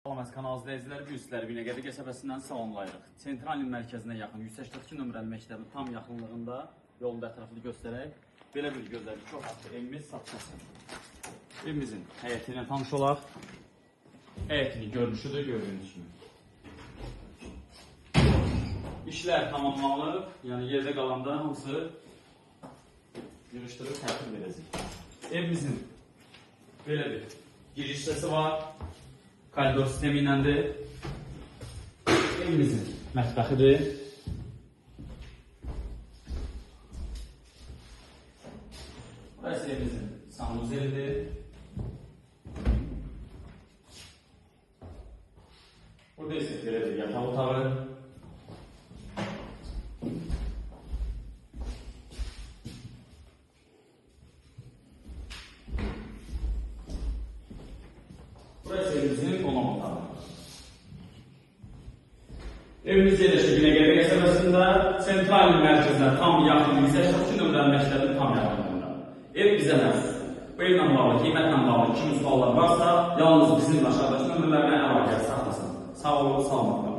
Salam kanal izləyiciləri, bu üstləri Binəqədi qəsəbəsindən salamlayırıq. Sentralin mərkəzinə yaxın 182 nömrəli məktəbin tam yaxınlığında yolun ətrafını göstərək. Belə bir gözəl, çox adlı evimiz satılsın. Evimizin həyəti ilə tanış olaq. Həyətini görünüşüdür, gördüyünüz kimi. İşlər tamamlanıb, yəni yerdə qalanda hamısı yığışdırıb tərtib edəcək. Evimizin belə bir giriş hissəsi var. Koridor sistemi iləndir. Evimizin mətbəxidir. Burası evimizin sanuzelidir. Burada ise belə bir yataq otağı. Burası evimizin qonaq otağı. Evimiz yerləşir Binəqədi qəsəbəsində, sentral mərkəzinə tam yaxın 182 nömrəli məktəbin tam yaxınlığında. Ev bizə məxsusdur. Bu evlə bağlı, qiymətlə bağlı kimi suallar varsa, yalnız bizim aşağıdakı nömrələrlə əlaqə saxlasın. Sağ olun, salamat qalın.